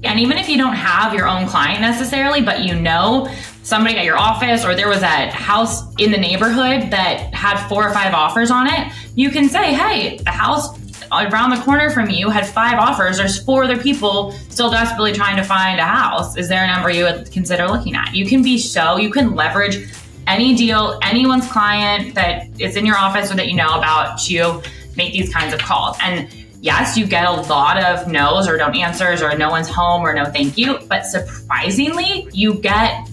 And even if you don't have your own client necessarily, but you know somebody at your office, or there was a house in the neighborhood that had 4 or 5 offers on it, you can say, hey, the house around the corner from you had 5 offers. There's 4 other people still desperately trying to find a house. Is there a number you would consider looking at? You can leverage any deal, anyone's client that is in your office or that you know about to make these kinds of calls. And yes, you get a lot of no's or don't answers or no one's home or no thank you, but surprisingly, you get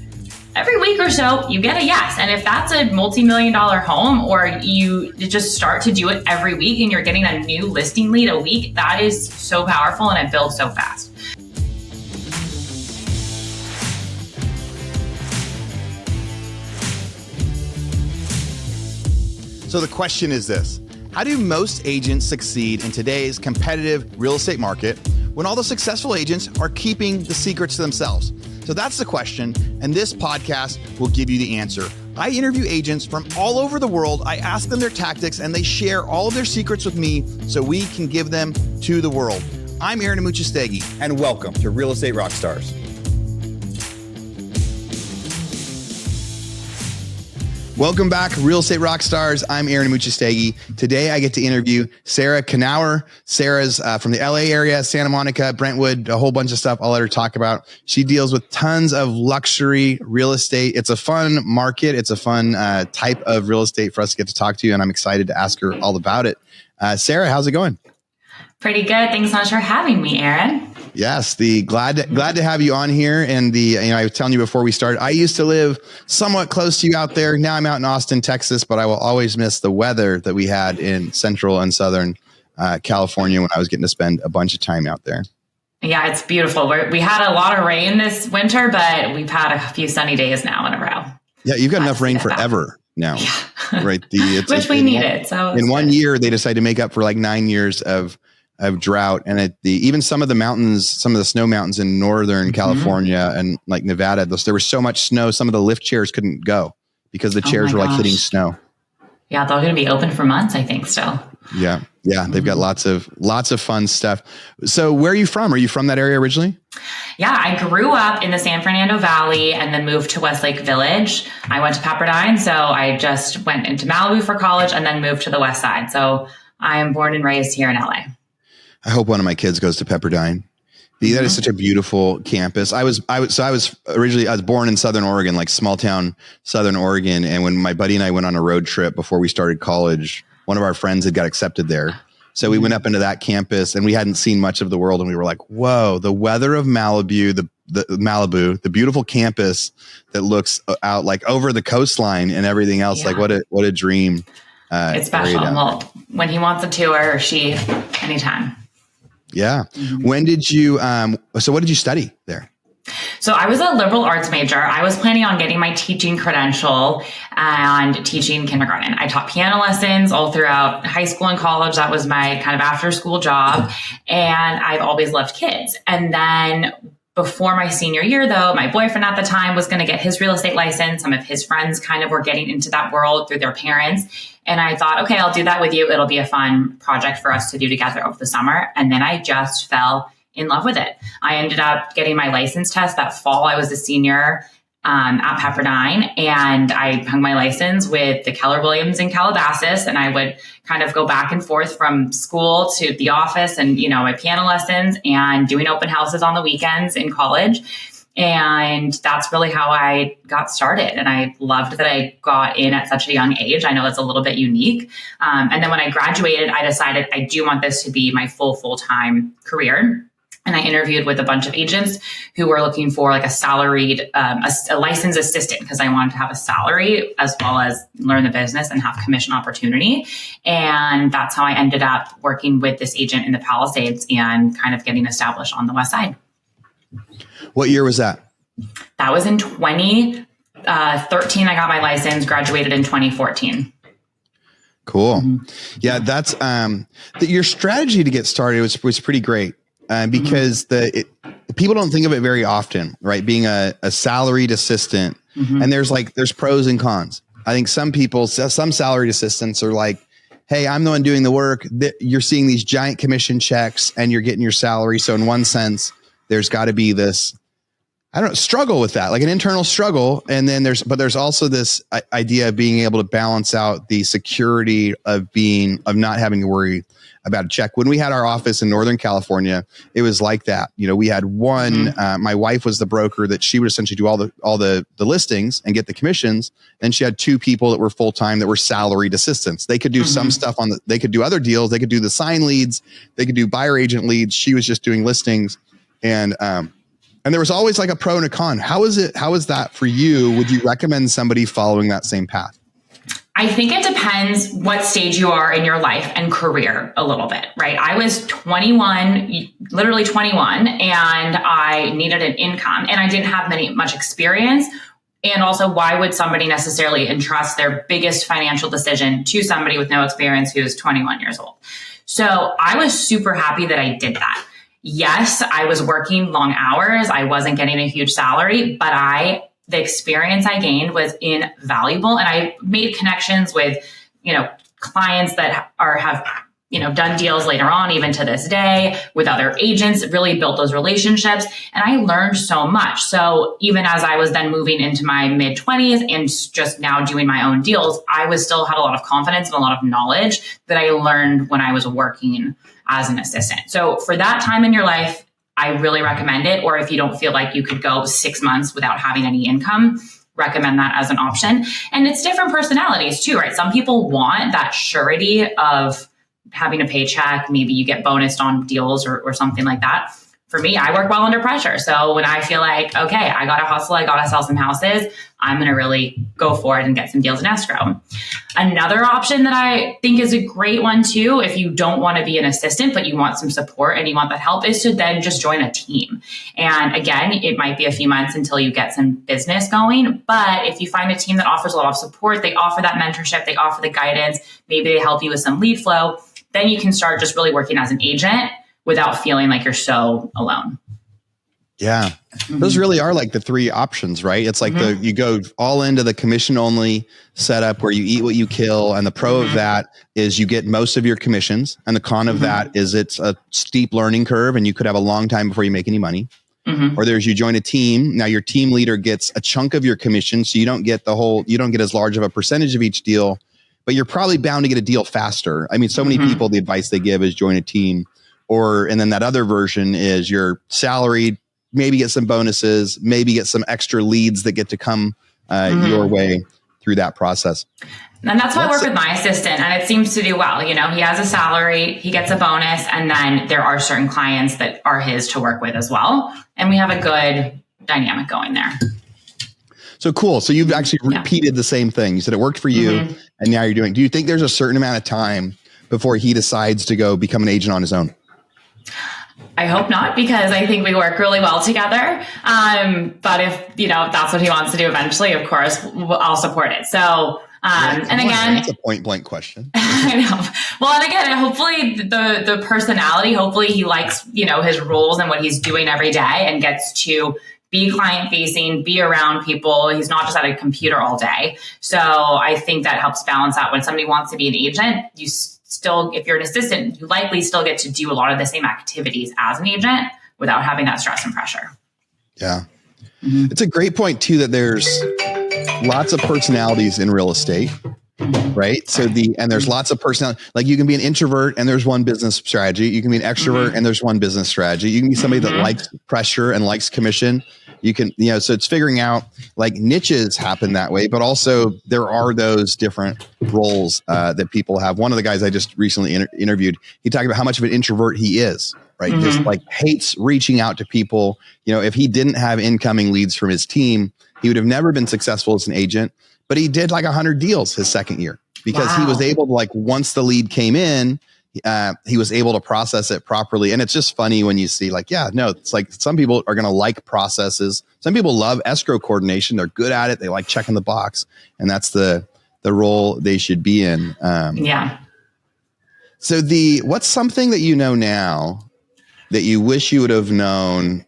every week or so, you get a yes. And if that's a multi-million-dollar home, or you just start to do it every week and you're getting a new listing lead a week, that is so powerful and it builds so fast. So the question is this: how do most agents succeed in today's competitive real estate market when all the successful agents are keeping the secrets to themselves? So that's the question, and this podcast will give you the answer. I interview agents from all over the world. I ask them their tactics, and they share all of their secrets with me so we can give them to the world. I'm Aaron Amuchastegui, and welcome to Real Estate Rockstars. Welcome back, Real Estate Rockstars. I'm Aaron Amuchastegui. Today, I get to interview Sarah Knauer. Sarah's from the LA area, Santa Monica, Brentwood, a whole bunch of stuff I'll let her talk about. She deals with tons of luxury real estate. It's a fun market. It's a fun type of real estate for us to get to talk to you, and I'm excited to ask her all about it. Sarah, how's it going? Pretty good. Thanks so much for having me, Aaron. Yes, glad to have you on here. And I was telling you before we started, I used to live somewhat close to you out there. Now I'm out in Austin, Texas, but I will always miss the weather that we had in Central and Southern California when I was getting to spend a bunch of time out there. Yeah, it's beautiful. We had a lot of rain this winter, but we've had a few sunny days now in a row. Yeah, you've got enough rain forever now, yeah. Right? Which we needed. So in one year, they decided to make up for like 9 years of drought. And even some of the mountains, some of the snow mountains in Northern California and like Nevada, there was so much snow, some of the lift chairs couldn't go because the chairs were like hitting snow. Yeah, they're going to be open for months, I think, still. Yeah. They've got lots of fun stuff. So where are you from? Are you from that area originally? Yeah, I grew up in the San Fernando Valley and then moved to Westlake Village. I went to Pepperdine, so I just went into Malibu for college and then moved to the West Side. So I am born and raised here in LA. I hope one of my kids goes to Pepperdine. That is such a beautiful campus. I was born in Southern Oregon, like small town Southern Oregon. And when my buddy and I went on a road trip before we started college, one of our friends had got accepted there. So we went up into that campus and we hadn't seen much of the world. And we were like, whoa, the weather of Malibu, the beautiful campus that looks out like over the coastline and everything else. Yeah. Like what a dream. It's special. Well, when he wants a tour or she, anytime. Yeah. When did you, so what did you study there? So I was a liberal arts major. I was planning on getting my teaching credential and teaching kindergarten. I taught piano lessons all throughout high school and college. That was my kind of after school job. And I've always loved kids. And then before my senior year, though, my boyfriend at the time was going to get his real estate license. Some of his friends kind of were getting into that world through their parents. And I thought, okay, I'll do that with you. It'll be a fun project for us to do together over the summer. And then I just fell in love with it. I ended up getting my license test that fall. I was a senior at Pepperdine, and I hung my license with the Keller Williams in Calabasas. And I would kind of go back and forth from school to the office and, my piano lessons and doing open houses on the weekends in college. And that's really how I got started. And I loved that I got in at such a young age. I know that's a little bit unique. And then when I graduated, I decided I do want this to be my full-time career. And I interviewed with a bunch of agents who were looking for like a salaried, a licensed assistant, because I wanted to have a salary as well as learn the business and have commission opportunity. And that's how I ended up working with this agent in the Palisades and kind of getting established on the West Side. What year was that? That was in 2013. I got my license, graduated in 2014. Cool. Mm-hmm. Yeah, that's your strategy to get started was pretty great. Because people don't think of it very often, right? Being a salaried assistant, and there's pros and cons. I think some salaried assistants are like, hey, I'm the one doing the work. You're seeing these giant commission checks and you're getting your salary. So in one sense, there's got to be this, I don't know, struggle with that, like an internal struggle. And then there's also this idea of being able to balance out the security of not having to worry about a check. When we had our office in Northern California, it was like that. We had one, my wife was the broker that she would essentially do all the listings and get the commissions. And she had two people that were full-time that were salaried assistants. They could do some stuff they could do other deals. They could do the sign leads. They could do buyer agent leads. She was just doing listings. And there was always like a pro and a con. How is that for you? Would you recommend somebody following that same path? I think it depends what stage you are in your life and career a little bit, right? I was 21, literally 21, and I needed an income and I didn't have much experience. And also, why would somebody necessarily entrust their biggest financial decision to somebody with no experience who's 21 years old? So I was super happy that I did that. Yes, I was working long hours. I wasn't getting a huge salary, but the experience I gained was invaluable. And I made connections with, clients that have done deals later on, even to this day, with other agents, really built those relationships. And I learned so much. So even as I was then moving into my mid-20s and just now doing my own deals, I still had a lot of confidence and a lot of knowledge that I learned when I was working as an assistant. So for that time in your life, I really recommend it. Or if you don't feel like you could go 6 months without having any income, recommend that as an option. And it's different personalities too, right? Some people want that surety of having a paycheck. Maybe you get bonused on deals or something like that. For me, I work well under pressure. So when I feel like, okay, I got to hustle, I got to sell some houses, I'm going to really go for it and get some deals in escrow. Another option that I think is a great one too, if you don't want to be an assistant, but you want some support and you want that help, is to then just join a team. And again, it might be a few months until you get some business going. But if you find a team that offers a lot of support, they offer that mentorship, they offer the guidance, maybe they help you with some lead flow, then you can start just really working as an agent without feeling like you're so alone. Yeah. Those really are like the three options, right? It's like you go all into the commission only setup where you eat what you kill. And the pro of that is you get most of your commissions. And the con of that is it's a steep learning curve and you could have a long time before you make any money. Or there's you join a team. Now your team leader gets a chunk of your commission. So you don't get as large of a percentage of each deal, but you're probably bound to get a deal faster. I mean, so many people, the advice they give is join a team. And then that other version is you're salaried, maybe get some bonuses, maybe get some extra leads that get to come your way through that process. And that's why I work with my assistant, and it seems to do well. He has a salary, he gets a bonus, and then there are certain clients that are his to work with as well. And we have a good dynamic going there. So cool. So you've actually repeated the same thing. You said it worked for you, and now you're doing. Do you think there's a certain amount of time before he decides to go become an agent on his own? I hope not, because I think we work really well together. But if that's what he wants to do eventually, of course, I'll support it. So, and again, that's a point blank question. I know. Well, and again, hopefully the personality, hopefully he likes, his roles and what he's doing every day and gets to be client facing, be around people. He's not just at a computer all day. So I think that helps balance out when somebody wants to be an agent, still, if you're an assistant, you likely still get to do a lot of the same activities as an agent without having that stress and pressure. Yeah. It's a great point too, that there's lots of personalities in real estate, right? So there's lots of personality. Like you can be an introvert and there's one business strategy. You can be an extrovert and there's one business strategy. You can be somebody that likes pressure and likes commission. You can, so it's figuring out like niches happen that way, but also there are those different roles that people have. One of the guys I just recently interviewed, he talked about how much of an introvert he is, right? Just like hates reaching out to people. If he didn't have incoming leads from his team, he would have never been successful as an agent, but he did like 100 deals his second year because he was able to, once the lead came in, he was able to process it properly. And it's just funny when you see it's like some people are going to like processes. Some people love escrow coordination. They're good at it. They like checking the box, and that's the role they should be in. So what's something that you know now that you wish you would have known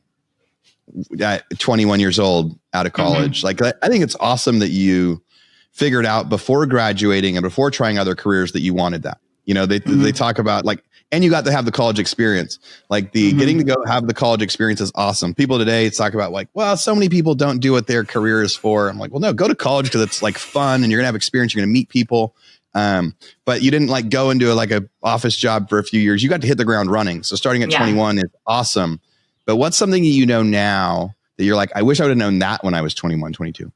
at 21 years old out of college? Like, I think it's awesome that you figured out before graduating and before trying other careers that you wanted that. They talk about like and you got to have the college experience. Like the getting to go have the college experience is awesome. People today talk about like, well, so many people don't do what their career is for. I'm like, well, no, go to college because it's like fun and you're gonna have experience. You're gonna meet people. But you didn't like go into like a office job for a few years. You got to hit the ground running. So starting at 21 is awesome. But what's something you know now that you're like, I wish I would have known that when I was 21, 22?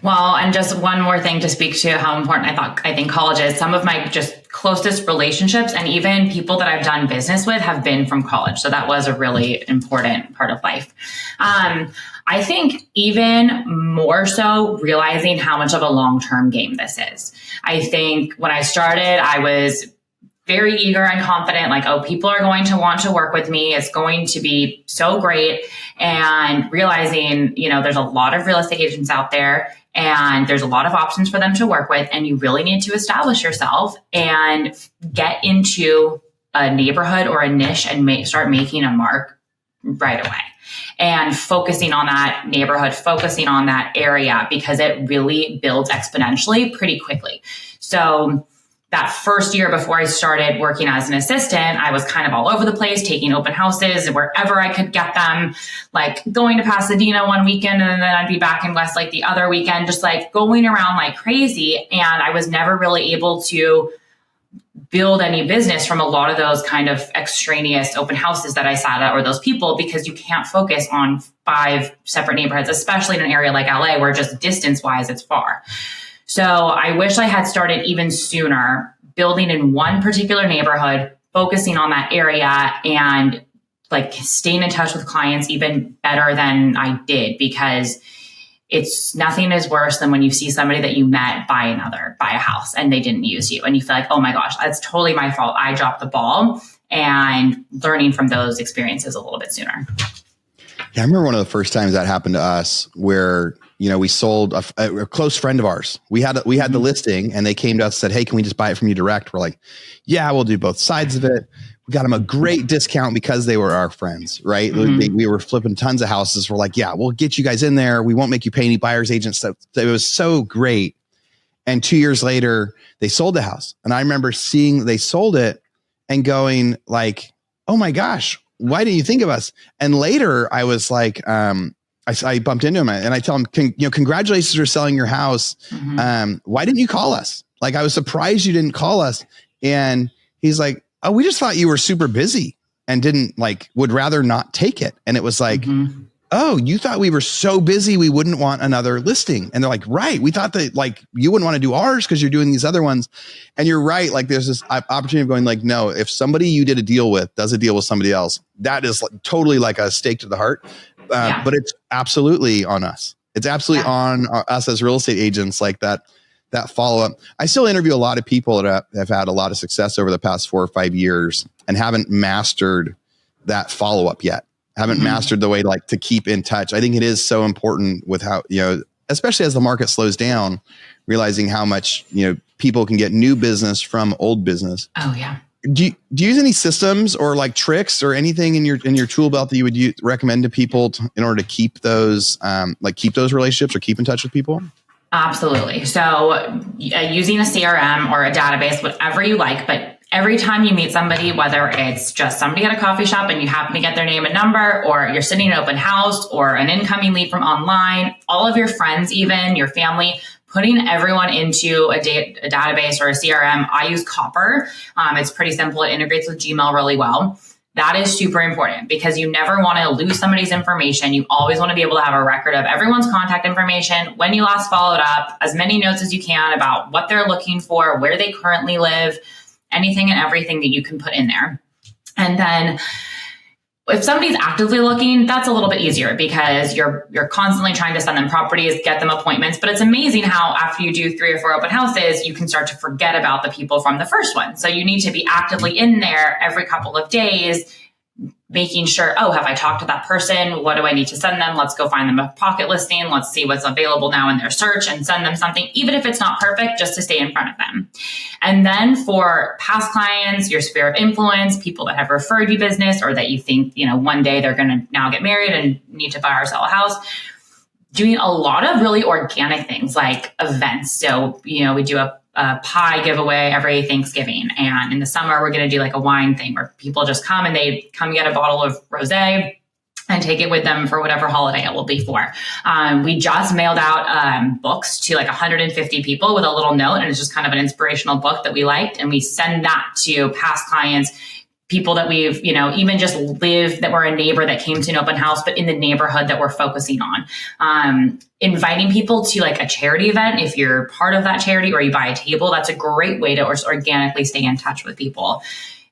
Well, and just one more thing to speak to how important I think college is. Some of my just closest relationships and even people that I've done business with have been from college. So that was a really important part of life. I think even more so realizing how much of a long-term game this is. I think when I started, I was very eager and confident, like, oh, people are going to want to work with me. It's going to be so great. And realizing, there's a lot of real estate agents out there and there's a lot of options for them to work with. And you really need to establish yourself and get into a neighborhood or a niche and start making a mark right away. And focusing on that neighborhood, focusing on that area, because it really builds exponentially pretty quickly. So that first year before I started working as an assistant, I was kind of all over the place, taking open houses wherever I could get them, like going to Pasadena one weekend and then I'd be back in Westlake the other weekend, just like going around like crazy. And I was never really able to build any business from a lot of those kind of extraneous open houses that I sat at or those people, because you can't focus on 5 separate neighborhoods, especially in an area like LA where just distance wise, it's far. So I wish I had started even sooner, building in one particular neighborhood, focusing on that area and like staying in touch with clients even better than I did, because it's nothing is worse than when you see somebody that you met buy a house and they didn't use you. And you feel like, oh my gosh, that's totally my fault. I dropped the ball. And learning from those experiences a little bit sooner. Yeah, I remember one of the first times that happened to us where, we sold a close friend of ours. We had the listing and they came to us and said, hey, can we just buy it from you direct? We're like, yeah, we'll do both sides of it. We got them a great discount because they were our friends, right? We were flipping tons of houses. We're like, yeah, we'll get you guys in there. We won't make you pay any buyer's agent stuff. It was so great. And 2 years later, they sold the house. And I remember seeing they sold it and going like, oh my gosh, why didn't you think of us? And later I was like, I bumped into him and I tell him, congratulations for selling your house. Why didn't you call us? Like, I was surprised you didn't call us. And he's like, oh, we just thought you were super busy and would rather not take it. And it was like, oh, you thought we were so busy we wouldn't want another listing. And they're like, right. We thought that like you wouldn't want to do ours because you're doing these other ones. And you're right. Like there's this opportunity of going like, no, if somebody you did a deal with does a deal with somebody else, that is like totally like a stake to the heart. But it's absolutely on us. It's absolutely on us as real estate agents, like that follow-up. I still interview a lot of people that have had a lot of success over the past 4 or 5 years and haven't mastered that follow-up yet. Haven't mastered the way to keep in touch. I think it is so important with how, especially as the market slows down, realizing how much, people can get new business from old business. Oh yeah. Do you use any systems or like tricks or anything in your tool belt that you would recommend to people in order to keep those relationships or keep in touch with people? Absolutely. So using a CRM or a database, whatever you like, but every time you meet somebody, whether it's just somebody at a coffee shop and you happen to get their name and number, or you're sitting in an open house or an incoming lead from online, all of your friends, even your family, putting everyone into a database or a CRM. I use Copper. It's pretty simple. It integrates with Gmail really well. That is super important because you never want to lose somebody's information. You always want to be able to have a record of everyone's contact information, when you last followed up, as many notes as you can about what they're looking for, where they currently live, anything and everything that you can put in there. And then if somebody's actively looking, that's a little bit easier because you're constantly trying to send them properties, get them appointments. But it's amazing how after you do 3 or 4 open houses, you can start to forget about the people from the first one. So you need to be actively in there every couple of days, making sure, oh, have I talked to that person? What do I need to send them? Let's go find them a pocket listing. Let's see what's available now in their search and send them something, even if it's not perfect, just to stay in front of them. And then for past clients, your sphere of influence, people that have referred you business or that you think, one day they're going to now get married and need to buy or sell a house, doing a lot of really organic things like events. So, we do a a pie giveaway every Thanksgiving. And in the summer, we're going to do like a wine thing where people just come and they come get a bottle of rosé and take it with them for whatever holiday it will be for. We just mailed out books to like 150 people with a little note, and it's just kind of an inspirational book that we liked. And we send that to past clients, people that we've, even just lived, that were a neighbor that came to an open house, but in the neighborhood that we're focusing on. Inviting people to like a charity event, if you're part of that charity or you buy a table, that's a great way to organically stay in touch with people.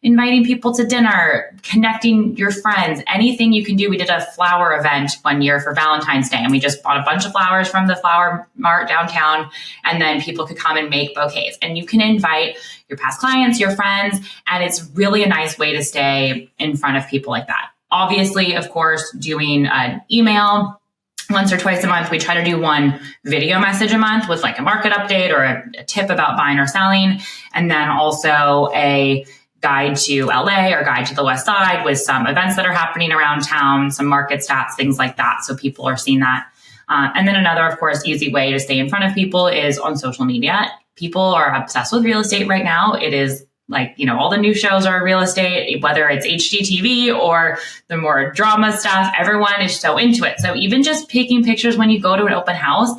Inviting people to dinner, connecting your friends, anything you can do. We did a flower event one year for Valentine's Day, and we just bought a bunch of flowers from the flower mart downtown, and then people could come and make bouquets. And you can invite your past clients, your friends, and it's really a nice way to stay in front of people like that. Obviously, of course, doing an email once or twice a month. We try to do one video message a month with like a market update or a tip about buying or selling, and then also a guide to LA or guide to the West Side with some events that are happening around town, some market stats, things like that. So people are seeing that. And then another, of course, easy way to stay in front of people is on social media. People are obsessed with real estate right now. It is like, all the new shows are real estate, whether it's HGTV or the more drama stuff, everyone is so into it. So even just taking pictures when you go to an open house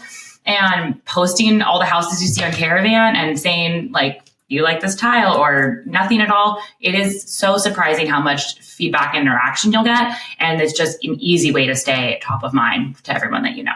and posting all the houses you see on Caravan and saying like, you like this tile or nothing at all. It is so surprising how much feedback and interaction you'll get. And it's just an easy way to stay top of mind to everyone that you know.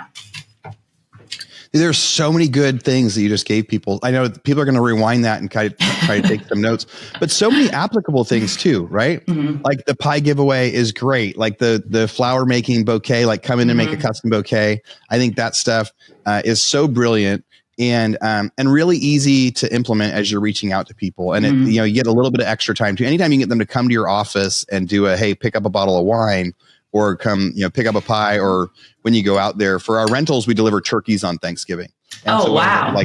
There's so many good things that you just gave people. I know people are going to rewind that and try to take some notes, but so many applicable things too, right? Mm-hmm. Like the pie giveaway is great. Like the flower making bouquet, like come in and make a custom bouquet. I think that stuff is so brilliant. And really easy to implement as you're reaching out to people. And it, you get a little bit of extra time too. Anytime you can get them to come to your office and do hey, pick up a bottle of wine, or come, pick up a pie, or when you go out there for our rentals, we deliver turkeys on Thanksgiving. And so wow.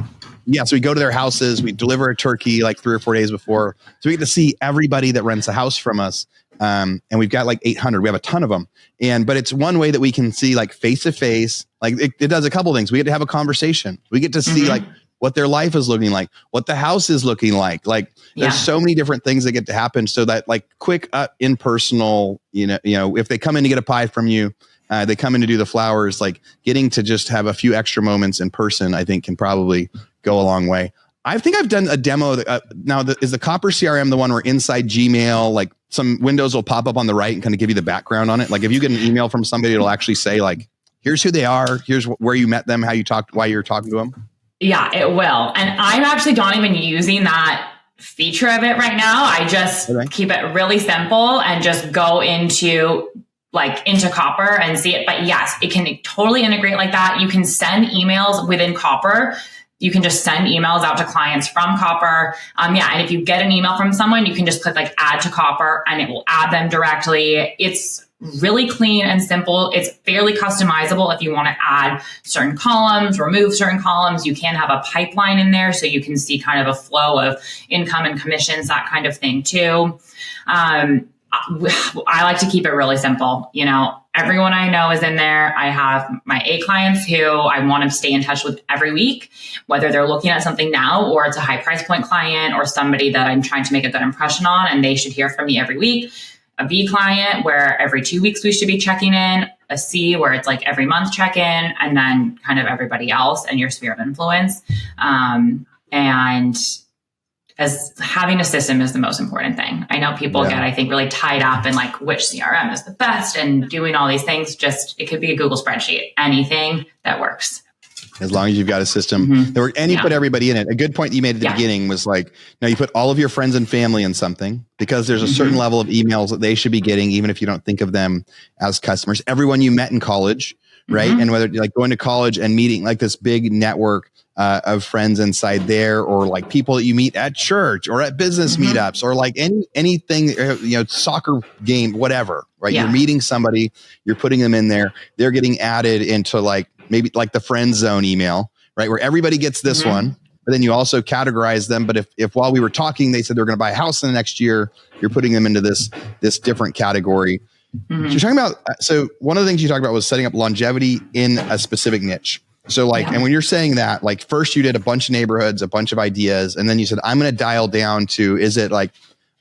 So we go to their houses, we deliver a turkey like 3 or 4 days before. So we get to see everybody that rents a house from us. And we've got like 800, we have a ton of them. But it's one way that we can see like face to face, like it does a couple things. We get to have a conversation. We get to see like what their life is looking like, what the house is looking like. There's so many different things that get to happen. So that like quick impersonal, if they come in to get a pie from you, they come in to do the flowers, like getting to just have a few extra moments in person, I think can probably go a long way. I think I've done a demo. Now, is the Copper CRM the one where inside Gmail, like some windows will pop up on the right and kind of give you the background on it? Like if you get an email from somebody, it'll actually say like, here's who they are, here's where you met them, how you talked, why you're talking to them. Yeah, it will. And I'm actually not even using that feature of it right now. I just keep it really simple and just go into Copper and see it. But yes, it can totally integrate like that. You can send emails within Copper. You can just send emails out to clients from Copper. And if you get an email from someone, you can just click like add to Copper and it will add them directly. It's really clean and simple. It's fairly customizable if you want to add certain columns, remove certain columns. You can have a pipeline in there so you can see kind of a flow of income and commissions, that kind of thing too. I like to keep it really simple. Everyone I know is in there. I have my A clients who I want to stay in touch with every week, whether they're looking at something now or it's a high price point client or somebody that I'm trying to make a good impression on and they should hear from me every week. A B client where every 2 weeks we should be checking in, a C where it's like every month check in, and then kind of everybody else and your sphere of influence. And as having a system is the most important thing. I know people get, I think, really tied up in like which CRM is the best and doing all these things. Just, it could be a Google spreadsheet, anything that works. As long as you've got a system and you put everybody in it. A good point you made at the beginning was like, now you put all of your friends and family in something because there's a certain level of emails that they should be getting, even if you don't think of them as customers. Everyone you met in college, right? And whether like going to college and meeting like this big network of friends inside there, or like people that you meet at church or at business meetups, or like anything, soccer game, whatever, right? You're meeting somebody, you're putting them in there, they're getting added into like, maybe like the friend zone email, right? Where everybody gets this one, but then you also categorize them. But if while we were talking, they said they're going to buy a house in the next year, you're putting them into this different category. So you're talking about, so one of the things you talked about was setting up longevity in a specific niche. So like, and when you're saying that, like first you did a bunch of neighborhoods, a bunch of ideas, and then you said, I'm going to dial down to, is it like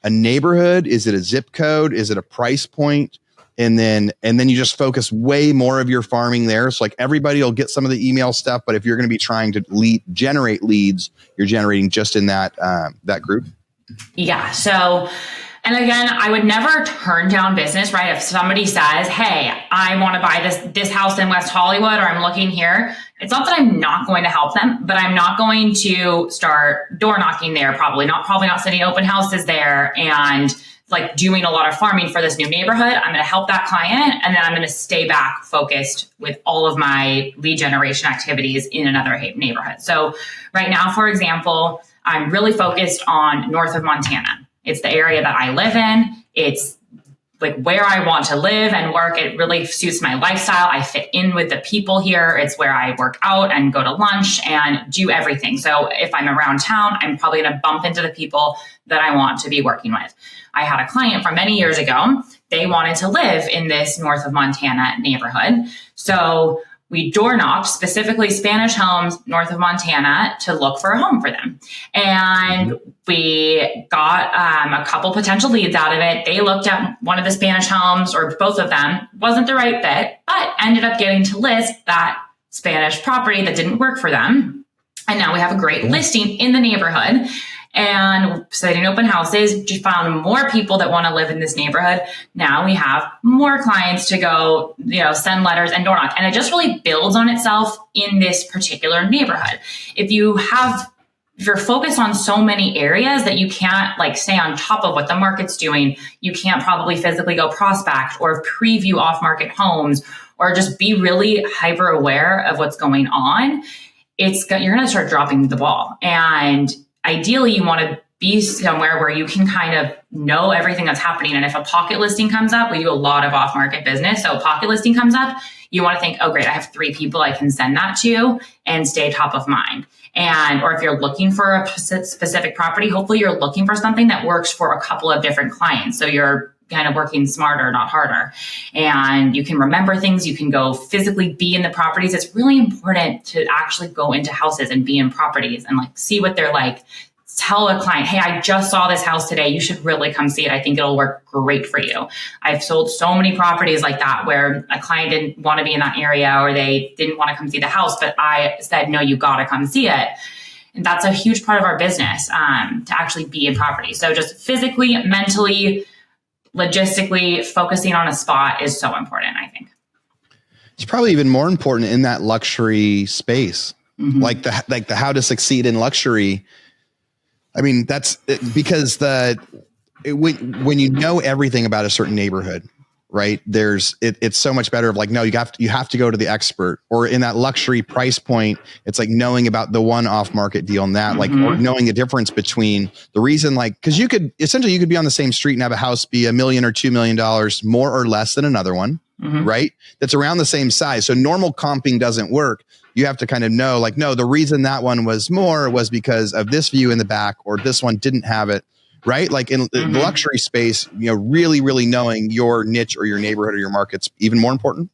a neighborhood? Is it a zip code? Is it a price point? And then you just focus way more of your farming there. So like everybody will get some of the email stuff, but if you're going to be trying to generate leads, you're generating just in that group. Yeah. So, and again, I would never turn down business, right? If somebody says, hey, I want to buy this house in West Hollywood, or I'm looking here, it's not that I'm not going to help them, but I'm not going to start door knocking there, probably not setting open houses there and like doing a lot of farming for this new neighborhood. I'm going to help that client, and then I'm going to stay back focused with all of my lead generation activities in another neighborhood. So right now, for example, I'm really focused on north of Montana. It's the area that I live in. It's like where I want to live and work. It really suits my lifestyle. I fit in with the people here. It's where I work out and go to lunch and do everything. So if I'm around town, I'm probably going to bump into the people that I want to be working with. I had a client from many years ago. They wanted to live in this north of Montana neighborhood. So we door knocked specifically Spanish homes north of Montana to look for a home for them. And we got a couple potential leads out of it. They looked at one of the Spanish homes, or both of them, wasn't the right fit, but ended up getting to list that Spanish property that didn't work for them. And now we have a great listing in the neighborhood. And setting open houses, just found more people that want to live in this neighborhood. Now we have more clients to go, send letters and door knock. And it just really builds on itself in this particular neighborhood. If you're focused on so many areas that you can't like stay on top of what the market's doing, you can't probably physically go prospect or preview off-market homes or just be really hyper aware of what's going on, you're going to start dropping the ball. And ideally, you want to be somewhere where you can kind of know everything that's happening. And if a pocket listing comes up, we do a lot of off-market business. So a pocket listing comes up, you want to think, oh, great, I have 3 people I can send that to and stay top of mind. Or if you're looking for a specific property, hopefully you're looking for something that works for a couple of different clients. So you're kind of working smarter, not harder. And you can remember things. You can go physically be in the properties. It's really important to actually go into houses and be in properties and like see what they're like. Tell a client, hey, I just saw this house today. You should really come see it. I think it'll work great for you. I've sold so many properties like that where a client didn't want to be in that area or they didn't want to come see the house, but I said, no, you got to come see it. And that's a huge part of our business, to actually be in property. So just physically, mentally, logistically, focusing on a spot is so important, I think. It's probably even more important in that luxury space, like the how to succeed in luxury. I mean, that's because when you know everything about a certain neighborhood, right? It's so much better of like, no, you have to go to the expert. Or in that luxury price point, it's like knowing about the one off market deal and that, like, or knowing the difference between the reason, like, because you could be on the same street and have a house be $1 million or $2 million more or less than another one, right? That's around the same size. So normal comping doesn't work. You have to kind of know, like, no, the reason that one was more was because of this view in the back, or this one didn't have it, right? Like in the luxury space, really, really knowing your niche or your neighborhood or your market's even more important.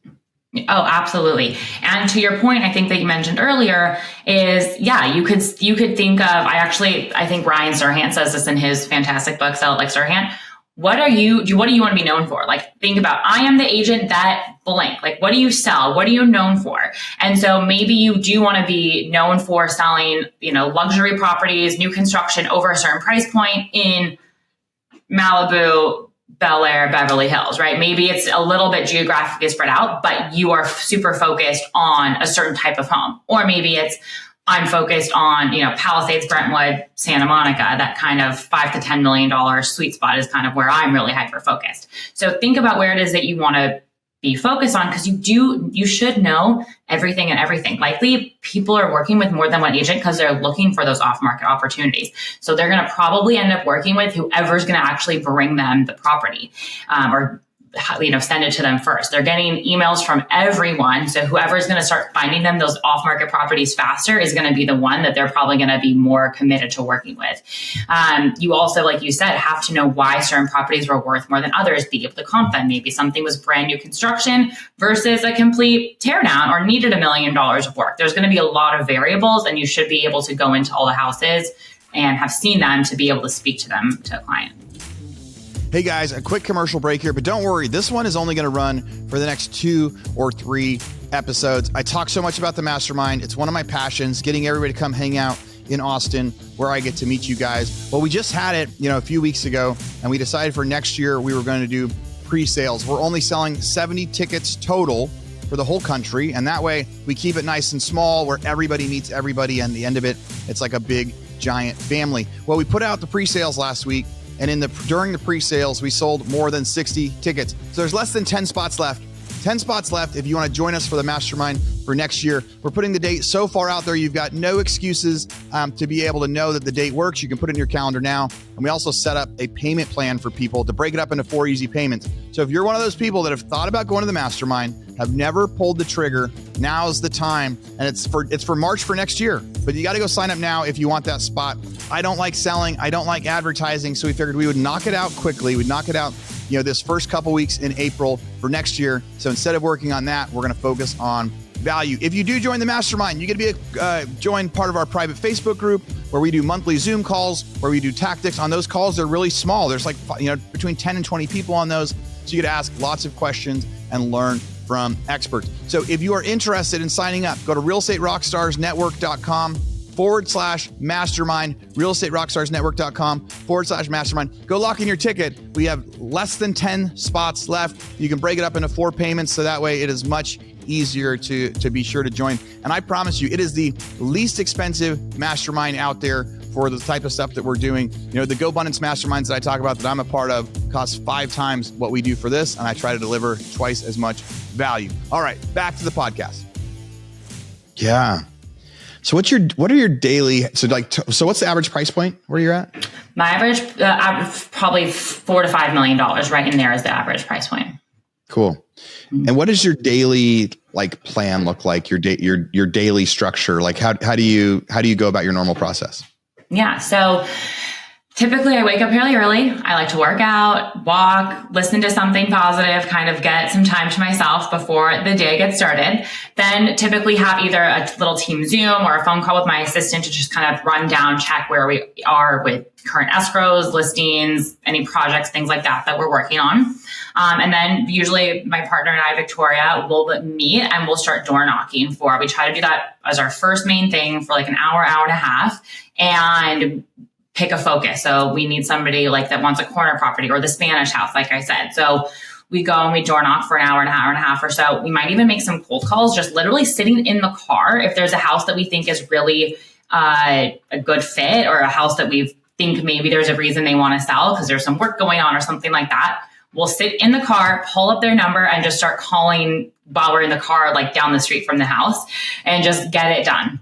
Oh, absolutely. And to your point, I think that you mentioned earlier is, you could think of, I think Ryan Serhant says this in his fantastic book, Sell It Like Serhant. What do you want to be known for? Like, think about, I am the agent that blank. Like, what do you sell? What are you known for? And so maybe you do want to be known for selling, luxury properties, new construction over a certain price point in Malibu, Bel Air, Beverly Hills, right? Maybe it's a little bit geographically spread out, but you are super focused on a certain type of home. Or maybe it's, I'm focused on, Palisades, Brentwood, Santa Monica, that kind of $5 to $10 million sweet spot is kind of where I'm really hyper focused. So think about where it is that you want to be focused on, because you should know everything and everything. Likely people are working with more than one agent because they're looking for those off-market opportunities. So they're going to probably end up working with whoever's going to actually bring them the property, or send it to them first. They're getting emails from everyone. So whoever's going to start finding them those off-market properties faster is going to be the one that they're probably going to be more committed to working with. You also, like you said, have to know why certain properties were worth more than others, be able to comp them. Maybe something was brand new construction versus a complete tear down or needed $1 million of work. There's going to be a lot of variables, and you should be able to go into all the houses and have seen them to be able to speak to them to a client. Hey guys, a quick commercial break here, but don't worry, this one is only going to run for the next 2 or 3 episodes. I talk so much about the mastermind. It's one of my passions, getting everybody to come hang out in Austin where I get to meet you guys. Well, we just had it, a few weeks ago, and we decided for next year we were going to do pre-sales. We're only selling 70 tickets total for the whole country, and that way we keep it nice and small where everybody meets everybody, and the end of it, it's like a big, giant family. Well, we put out the pre-sales last week, and during the pre-sales, we sold more than 60 tickets. So there's less than 10 spots left. 10 spots left if you want to join us for the mastermind for next year. We're putting the date so far out there, you've got no excuses to be able to know that the date works. You can put it in your calendar now. And we also set up a payment plan for people to break it up into 4 easy payments. So if you're one of those people that have thought about going to the mastermind, have never pulled the trigger, now's the time. And it's for March for next year. But you got to go sign up now if you want that spot. I don't like selling. I don't like advertising. So we figured we would knock it out quickly. We'd knock it out this first couple weeks in April for next year. So instead of working on that, we're going to focus on value. If you do join the mastermind, you get to be join part of our private Facebook group where we do monthly Zoom calls, where we do tactics. On those calls, they're really small. There's like between 10 and 20 people on those. So you get to ask lots of questions and learn from experts. So if you are interested in signing up, go to realestaterockstarsnetwork.com/mastermind, realestaterockstarsnetwork.com/mastermind. Go lock in your ticket. We have less than 10 spots left. You can break it up into 4 payments. So that way it is much easier to be sure to join. And I promise you, it is the least expensive mastermind out there for the type of stuff that we're doing. The GoBundance masterminds that I talk about that I'm a part of cost 5 times what we do for this. And I try to deliver twice as much value. All right, back to the podcast. Yeah. So what are your daily, so what's the average price point where you're at? My average, probably $4 to $5 million right in there is the average price point. Cool. Mm-hmm. And what does your daily plan look like? Your daily structure? How do you go about your normal process? Yeah. So typically I wake up fairly early. I like to work out, walk, listen to something positive, kind of get some time to myself before the day gets started. Then typically have either a little team Zoom or a phone call with my assistant to just kind of run down, check where we are with current escrows, listings, any projects, things like that we're working on. And then usually my partner and I, Victoria, will meet and we'll start door knocking we try to do that as our first main thing for an hour and a half, and pick a focus. So we need somebody that wants a corner property or the Spanish house, like I said. So we go and we door knock for an hour and a half or so. We might even make some cold calls, just literally sitting in the car. If there's a house that we think is really a good fit, or a house that we think maybe there's a reason they want to sell because there's some work going on or something like that, we'll sit in the car, pull up their number, and just start calling while we're in the car, down the street from the house, and just get it done.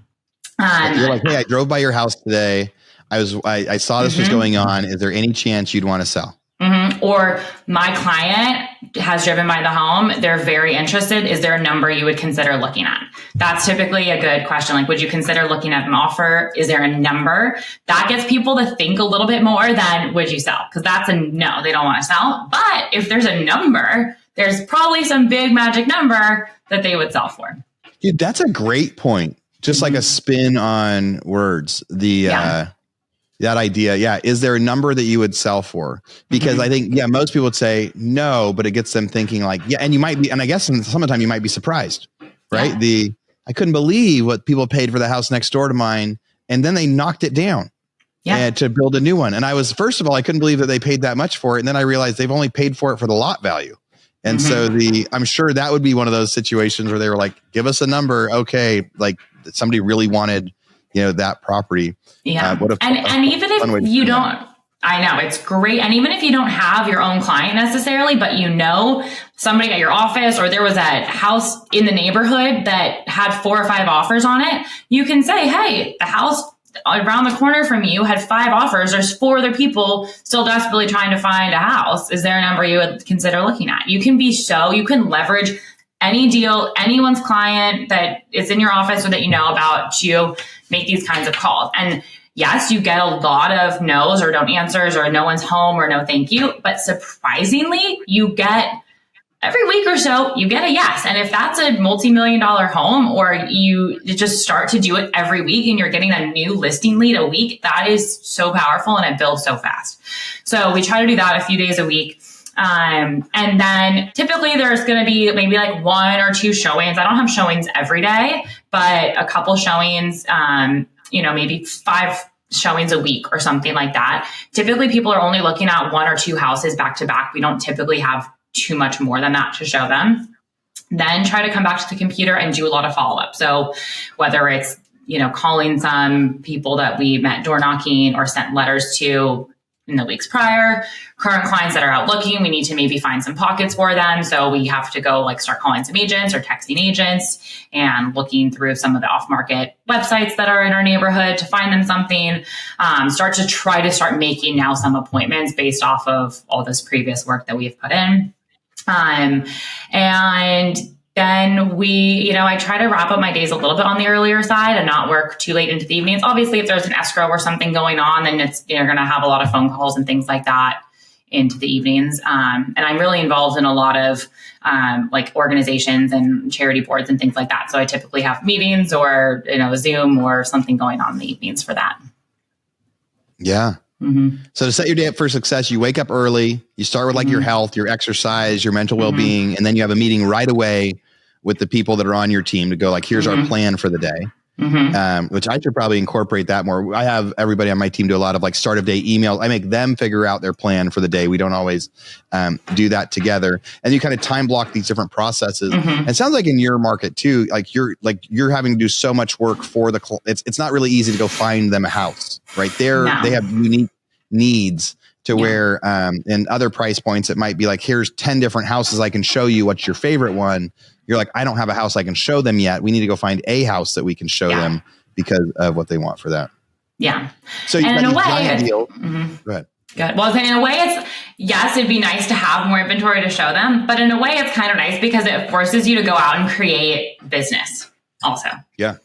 You're like, hey, I drove by your house today. I saw this was going on. Is there any chance you'd want to sell? Mm-hmm. Or my client has driven by the home. They're very interested. Is there a number you would consider looking at? That's typically a good question. Would you consider looking at an offer? Is there a number? That gets people to think a little bit more than would you sell? Because that's a no, they don't want to sell. But if there's a number, there's probably some big magic number that they would sell for. Dude, that's a great point. Just like a spin on words. That idea. Yeah. Is there a number that you would sell for? Because I think, most people would say no, but it gets them thinking and you might be, and I guess in some of the time you might be surprised, right? Yeah. I couldn't believe what people paid for the house next door to mine. And then they knocked it down to build a new one. And first of all, I couldn't believe that they paid that much for it. And then I realized they've only paid for it for the lot value. And so I'm sure that would be one of those situations where they were like, give us a number. Okay. Somebody really wanted, that property. Yeah. And even if you don't, I know it's great. And even if you don't have your own client necessarily, but somebody at your office, or there was a house in the neighborhood that had 4 or 5 offers on it, you can say, hey, the house around the corner from you had 5 offers. There's 4 other people still desperately trying to find a house. Is there a number you would consider looking at? You can leverage any deal, anyone's client that is in your office or that you know about to make these kinds of calls. And yes, you get a lot of no's or don't answers or no one's home or no thank you. But surprisingly, you get every week or so, you get a yes. And if that's a multi-million-dollar home, or you just start to do it every week and you're getting a new listing lead a week, that is so powerful and it builds so fast. So we try to do that a few days a week. And then typically there's going to be maybe like 1 or 2 showings. I don't have showings every day, but a couple showings, maybe 5 showings a week or something like that. Typically people are only looking at 1 or 2 houses back to back. We don't typically have too much more than that to show them. Then try to come back to the computer and do a lot of follow-up. So whether it's, calling some people that we met door knocking or sent letters to in the weeks prior, current clients that are out looking, we need to maybe find some pockets for them. So we have to go start calling some agents or texting agents and looking through some of the off-market websites that are in our neighborhood to find them something. Start making now some appointments based off of all this previous work that we've put in. And then I try to wrap up my days a little bit on the earlier side and not work too late into the evenings. Obviously, if there's an escrow or something going on, then you're going to have a lot of phone calls and things like that into the evenings. And I'm really involved in a lot of organizations and charity boards and things like that. So I typically have meetings or, Zoom or something going on in the evenings for that. Yeah. Mm-hmm. So to set your day up for success, you wake up early, you start with your health, your exercise, your mental well-being, and then you have a meeting right away with the people that are on your team to go here's our plan for the day. Which I should probably incorporate that more. I have everybody on my team do a lot of start of day emails. I make them figure out their plan for the day. We don't always do that together. And you kind of time block these different processes. It sounds like in your market too, you're having to do so much work for the it's not really easy to go find them a house, right? They have unique needs to where in other price points, it might be here's 10 different houses I can show you. What's your favorite one? You're I don't have a house I can show them yet. We need to go find a house that we can show them because of what they want for that. Yeah. So in a way, go ahead. Good. Well, in a way, it'd be nice to have more inventory to show them, but in a way, it's kind of nice because it forces you to go out and create business also. Yeah.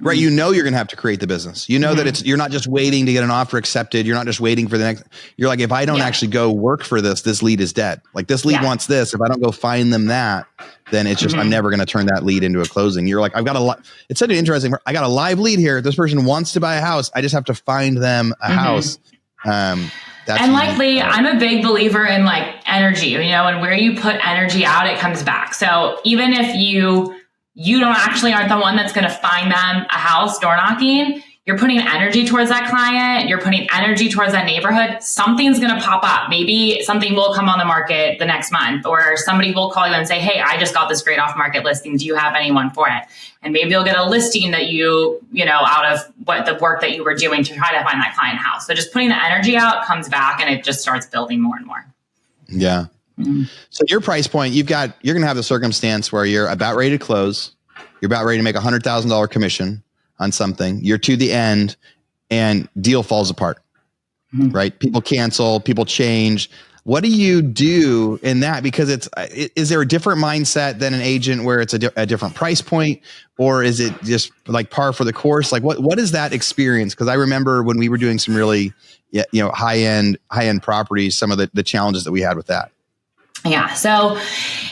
Right. You're going to have to create the business. That you're not just waiting to get an offer accepted. You're not just waiting for the next. You're if I don't actually go work for this lead is dead. This lead wants this. If I don't go find them that, then it's just, I'm never going to turn that lead into a closing. You're I've got it's such an interesting, I got a live lead here. This person wants to buy a house. I just have to find them a house. I'm a big believer in energy, and where you put energy out, it comes back. So even if you aren't the one that's going to find them a house door knocking, you're putting energy towards that client, you're putting energy towards that neighborhood, something's going to pop up. Maybe something will come on the market the next month, or somebody will call you and say, hey, I just got this great off-market listing. Do you have anyone for it? And maybe you'll get a listing that out of what the work that you were doing to try to find that client house. So just putting the energy out comes back and it just starts building more and more. Yeah. So your price point, you're going to have the circumstance where you're about ready to close. You're about ready to make $100,000 commission on something. You're to the end and deal falls apart, right? People cancel, people change. What do you do in that? Because is there a different mindset than an agent where it's a different price point, or is it just par for the course? What is that experience? Because I remember when we were doing some really, high end properties, some of the challenges that we had with that. Yeah. So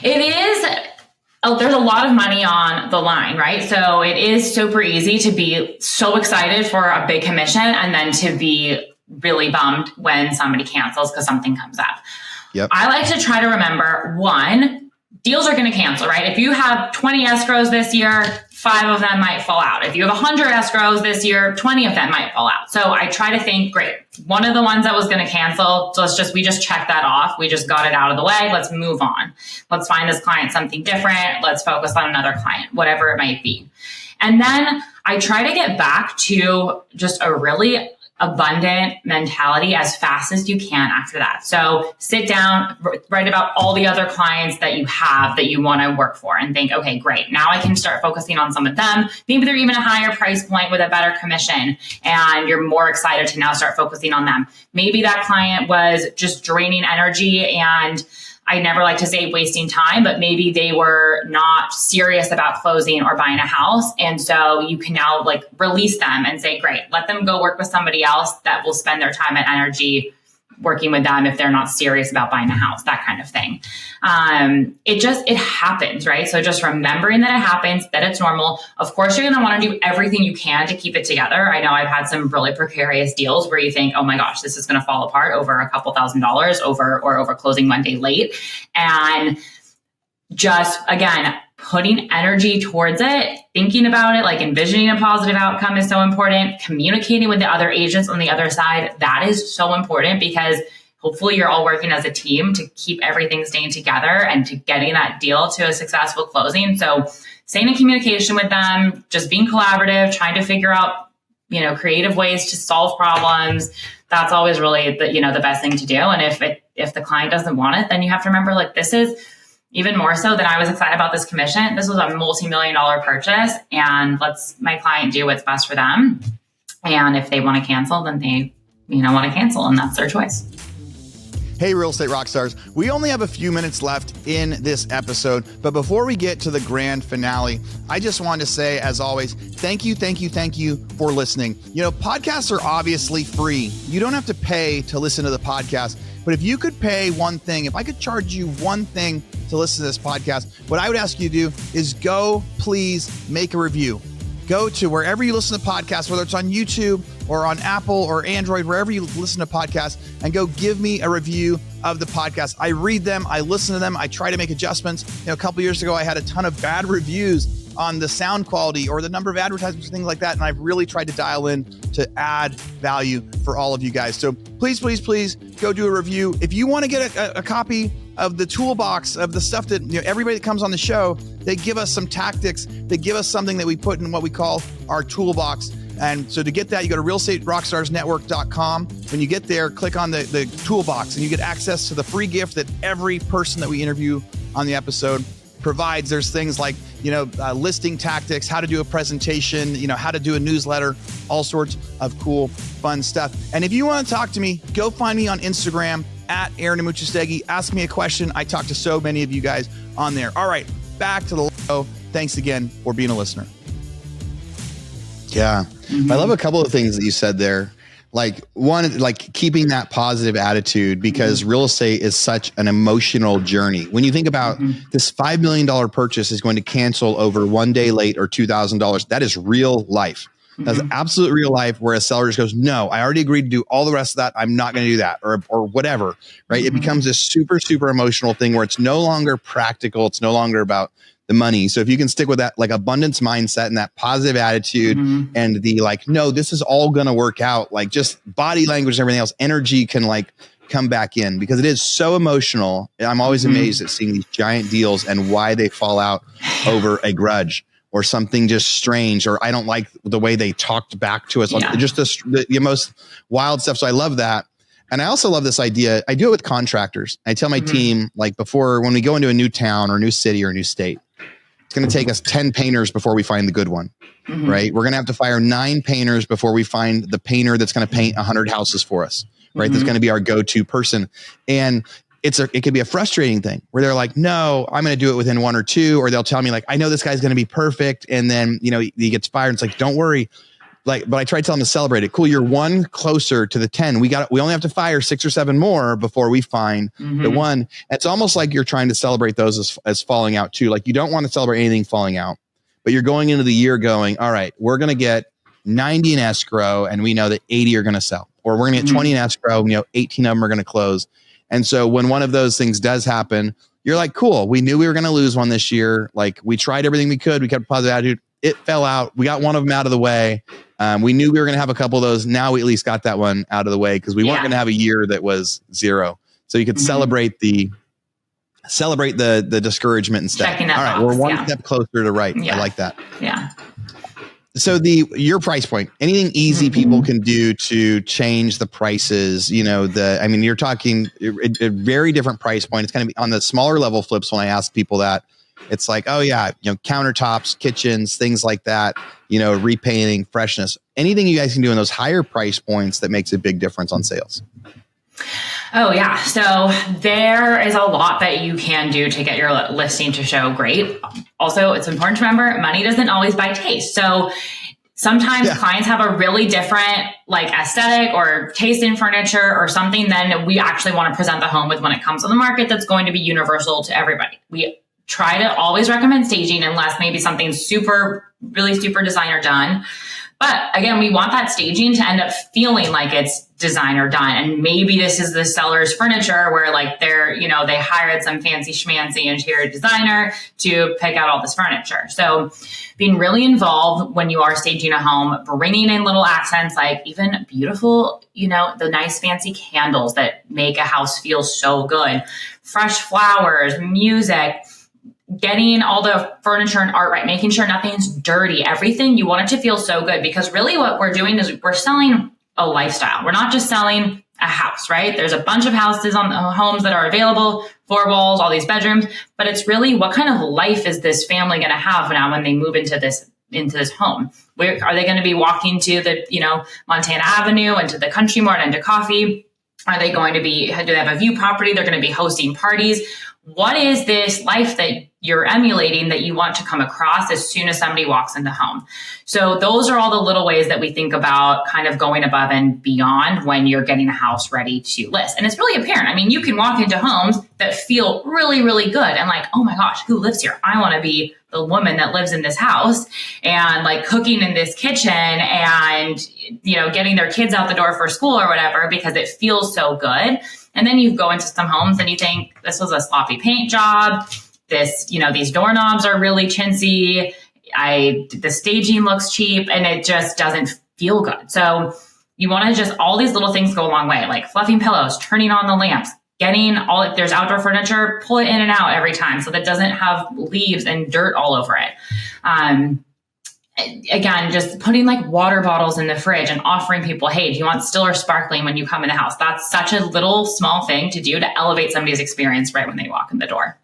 it is, there's a lot of money on the line, right? So it is super easy to be so excited for a big commission and then to be really bummed when somebody cancels because something comes up. Yep. I like to try to remember, one, deals are going to cancel, right? If you have 20 escrows this year, 5 of them might fall out. If you have 100 escrows this year, 20 of them might fall out. So I try to think, great, one of the ones that was going to cancel, so we just check that off. We just got it out of the way. Let's move on. Let's find this client something different. Let's focus on another client, whatever it might be. And then I try to get back to just a really abundant mentality as fast as you can after that. So sit down, write about all the other clients that you have that you want to work for and think, okay, great. Now I can start focusing on some of them. Maybe they're even a higher price point with a better commission and you're more excited to now start focusing on them. Maybe that client was just draining energy and I never like to say wasting time, but maybe they were not serious about closing or buying a house. And so you can now like release them and say, great, let them go work with somebody else that will spend their time and energy working with them if they're not serious about buying a house, that kind of thing. It happens, right? So just remembering that it happens, that it's normal. Of course, you're going to want to do everything you can to keep it together. I know I've had some really precarious deals where you think, oh my gosh, this is going to fall apart over a couple $1,000s over closing one day late. And just, again, putting energy towards it, thinking about it, like envisioning a positive outcome is so important. Communicating with the other agents on the other side, that is so important because hopefully you're all working as a team to keep everything staying together and to getting that deal to a successful closing. So staying in communication with them, just being collaborative, trying to figure out, creative ways to solve problems. That's always really the best thing to do. And if the client doesn't want it, then you have to remember, like, this is even more so than I was excited about this commission. This was a multi-million-dollar purchase, and let's my client do what's best for them. And if they want to cancel, then they, want to cancel, and that's their choice. Hey, Real Estate Rockstars. We only have a few minutes left in this episode, but before we get to the grand finale, I just wanted to say, as always, thank you for listening. Podcasts are obviously free. You don't have to pay to listen to the podcast, but if you could pay one thing, if I could charge you one thing to listen to this podcast, what I would ask you to do is go, please make a review. Go to wherever you listen to podcasts, whether it's on YouTube or on Apple or Android, wherever you listen to podcasts, and go give me a review of the podcast. I read them, I listen to them, I try to make adjustments. A couple years ago, I had a ton of bad reviews on the sound quality or the number of advertisements and things like that. And I've really tried to dial in to add value for all of you guys. So please go do a review. If you want to get a copy of the toolbox of the stuff that, everybody that comes on the show, they give us some tactics. They give us something that we put in what we call our toolbox. And so to get that, you go to realestaterockstarsnetwork.com. When you get there, click on the toolbox and you get access to the free gift that every person that we interview on the episode provides. There's things like, listing tactics, how to do a presentation, how to do a newsletter, all sorts of cool, fun stuff. And if you want to talk to me, go find me on Instagram at Aaron Amuchastegui. Ask me a question. I talk to so many of you guys on there. All right, back to the show. Thanks again for being a listener. Yeah. I love a couple of things that you said there. Like one, like keeping that positive attitude, because real estate is such an emotional journey. When you think about this $5 million purchase is going to cancel over one day late or $2,000, that is real life. That's absolute real life, where a seller just goes, no, I already agreed to do all the rest of that. I'm not going to do that, or whatever, right? It becomes this super, super emotional thing where it's no longer practical. It's no longer about the money. So if you can stick with that, like, abundance mindset and that positive attitude and the like, no, this is all going to work out, like just body language and everything else, energy can like come back in, because it is so emotional. I'm always amazed at seeing these giant deals and why they fall out over a grudge or something just strange, or I don't like the way they talked back to us. Just the most wild stuff. So I love that. And I also love this idea. I do it with contractors. I tell my team, like, when we go into a new town or new city or new state, it's going to take us 10 painters before we find the good one, right? We're going to have to fire 9 painters before we find the painter that's going to paint 100 houses for us, right? That's going to be our go-to person. And it could be a frustrating thing where they're like, no, I'm going to do it within 1 or 2, or they'll tell me like, I know this guy's going to be perfect. And then, he gets fired. And it's like, don't worry. But I try to tell them to celebrate it. Cool. You're 1 closer to the 10. We only have to fire 6 or 7 more before we find the one. It's almost like you're trying to celebrate those as falling out too. Like, you don't want to celebrate anything falling out, but you're going into the year going, all right, we're going to get 90 in escrow, and we know that 80 are going to sell, or we're going to get 20 in escrow, 18 of them are going to close. And so when one of those things does happen, you're like, cool, we knew we were going to lose one this year. Like, we tried everything we could. We kept a positive attitude. It fell out. We got one of them out of the way. We knew we were going to have a couple of those. Now we at least got that one out of the way, because we weren't going to have a year that was 0. So you could celebrate the discouragement instead. Checking that all right, box, we're one step closer to right. Yeah. I like that. Yeah. So your price point, anything easy people can do to change the prices, you're talking a very different price point. It's going to be on the smaller level flips. When I ask people that, it's like, oh yeah, countertops, kitchens, things like that, repainting, freshness, anything you guys can do in those higher price points that makes a big difference on sales. Oh yeah. So there is a lot that you can do to get your listing to show great. Also, it's important to remember money doesn't always buy taste. So sometimes clients have a really different aesthetic or taste in furniture or something than we actually want to present the home with when it comes to the market that's going to be universal to everybody. We try to always recommend staging unless maybe something's really super designer done. But again, we want that staging to end up feeling like it's designer done. And maybe this is the seller's furniture where they hired some fancy schmancy interior designer to pick out all this furniture. So being really involved when you are staging a home, bringing in little accents, like even beautiful, the nice fancy candles that make a house feel so good, fresh flowers, music, getting all the furniture and art right, making sure nothing's dirty, everything. You want it to feel so good, because really what we're doing is we're selling a lifestyle. We're not just selling a house, right? There's a bunch of houses on homes that are available, 4 walls, all these bedrooms, but it's really what kind of life is this family going to have now when they move into this home? Where are they going to be walking to the, Montana Avenue and to the Country Mart and to coffee? Are they going to do they have a view property? They're going to be hosting parties. What is this life that you're emulating that you want to come across as soon as somebody walks in the home? So those are all the little ways that we think about kind of going above and beyond when you're getting a house ready to list. And it's really apparent. I mean, you can walk into homes that feel really, really good and oh my gosh, who lives here? I want to be the woman that lives in this house and cooking in this kitchen and, getting their kids out the door for school or whatever, because it feels so good. And then you go into some homes and you think this was a sloppy paint job. These doorknobs are really chintzy. The staging looks cheap and it just doesn't feel good. So you want to just, all these little things go a long way, like fluffing pillows, turning on the lamps, if there's outdoor furniture, pull it in and out every time so that it doesn't have leaves and dirt all over it. Again, just putting water bottles in the fridge and offering people, hey, do you want still or sparkling when you come in the house? That's such a little small thing to do to elevate somebody's experience right when they walk in the door.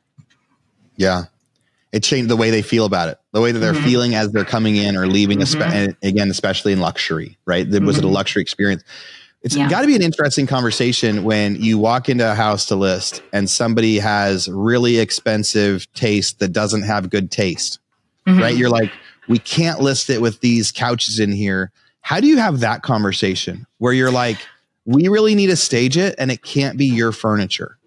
Yeah. It changed the way they feel about it, the way that they're feeling as they're coming in or leaving, and again, especially in luxury, right? Was it a luxury experience? It's got to be an interesting conversation when you walk into a house to list and somebody has really expensive taste that doesn't have good taste, right? You're like, we can't list it with these couches in here. How do you have that conversation where you're like, we really need to stage it and it can't be your furniture?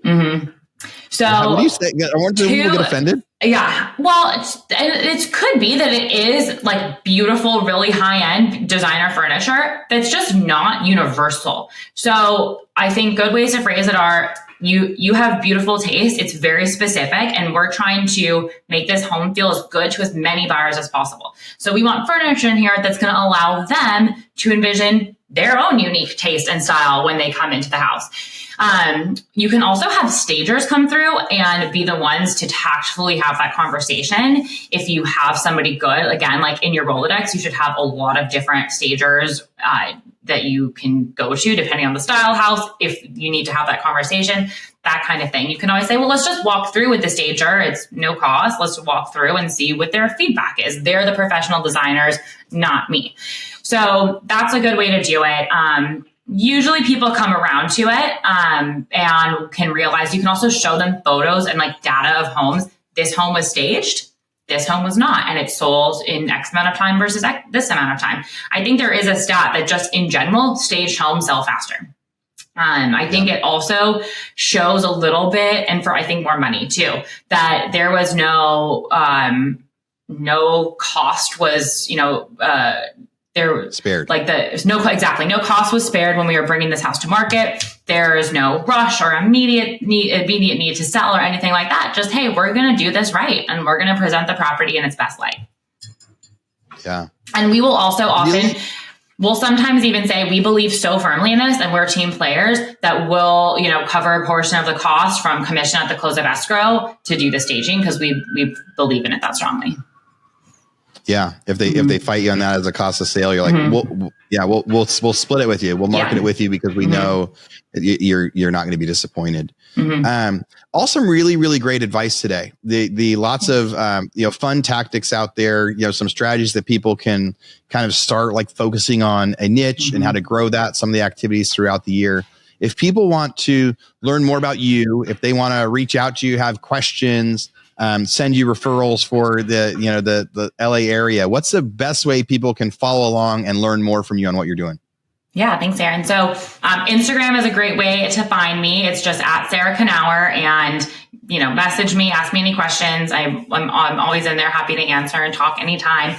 So how do you say? I want people get offended. Yeah. Well, it could be that it is beautiful, really high end designer furniture that's just not universal. So I think good ways to phrase it are, you have beautiful taste. It's very specific, and we're trying to make this home feel as good to as many buyers as possible. So we want furniture in here that's going to allow them to envision their own unique taste and style when they come into the house. You can also have stagers come through and be the ones to tactfully have that conversation. If you have somebody good, again, in your Rolodex, you should have a lot of different stagers that you can go to depending on the style house. If you need to have that conversation, that kind of thing. You can always say, well, let's just walk through with the stager. It's no cost. Let's walk through and see what their feedback is. They're the professional designers, not me. So that's a good way to do it. Usually people come around to it and can realize. You can also show them photos and data of homes. This home was staged. This home was not, and it sold in X amount of time versus this amount of time. I think there is a stat that just in general, staged homes sell faster. I think it also shows a little bit, and for I think more money too, that there was no cost was there spared. No cost was spared when we were bringing this house to market. There is no rush or immediate need to sell or anything like that. Just, hey, we're going to do this right, and we're going to present the property in its best light. Yeah. And we will also we'll sometimes even say we believe so firmly in this and we're team players that we'll, cover a portion of the cost from commission at the close of escrow to do the staging because we believe in it that strongly. Yeah. If they fight you on that as a cost of sale, you're like, we'll split it with you. We'll market it with you because we know that you're not going to be disappointed. All some really, really great advice today. The lots of, fun tactics out there, some strategies that people can kind of start like focusing on a niche and how to grow that, some of the activities throughout the year. If people want to learn more about you, if they want to reach out to you, have questions, send you referrals for the LA area, what's the best way people can follow along and learn more from you on what you're doing? Yeah, thanks, Aaron. So Instagram is a great way to find me. It's just at Sarah Knauer, and message me, ask me any questions. I'm always in there, happy to answer and talk anytime.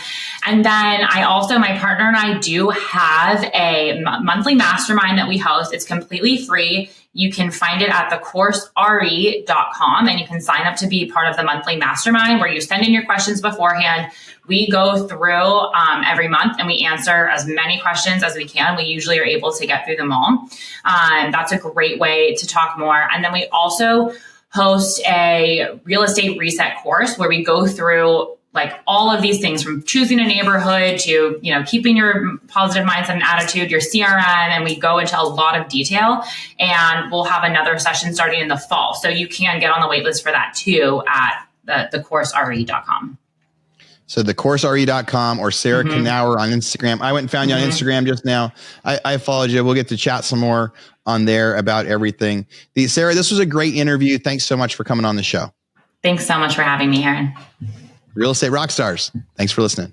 And then my partner and I do have a monthly mastermind that we host. It's completely free. You can find it at thecourseRE.com, and you can sign up to be part of the monthly mastermind where you send in your questions beforehand. We go through every month and we answer as many questions as we can. We usually are able to get through them all. That's a great way to talk more. And then we also host a real estate reset course where we go through like all of these things, from choosing a neighborhood to, keeping your positive mindset and attitude, your CRM, and we go into a lot of detail. And we'll have another session starting in the fall. So you can get on the wait list for that too at thecourseRE.com. So thecourseRE.com or Sarah Knauer on Instagram. I went and found you on Instagram just now. I followed you. We'll get to chat some more on there about everything. Sarah, this was a great interview. Thanks so much for coming on the show. Thanks so much for having me, Aaron. Real Estate Rockstars. Thanks for listening.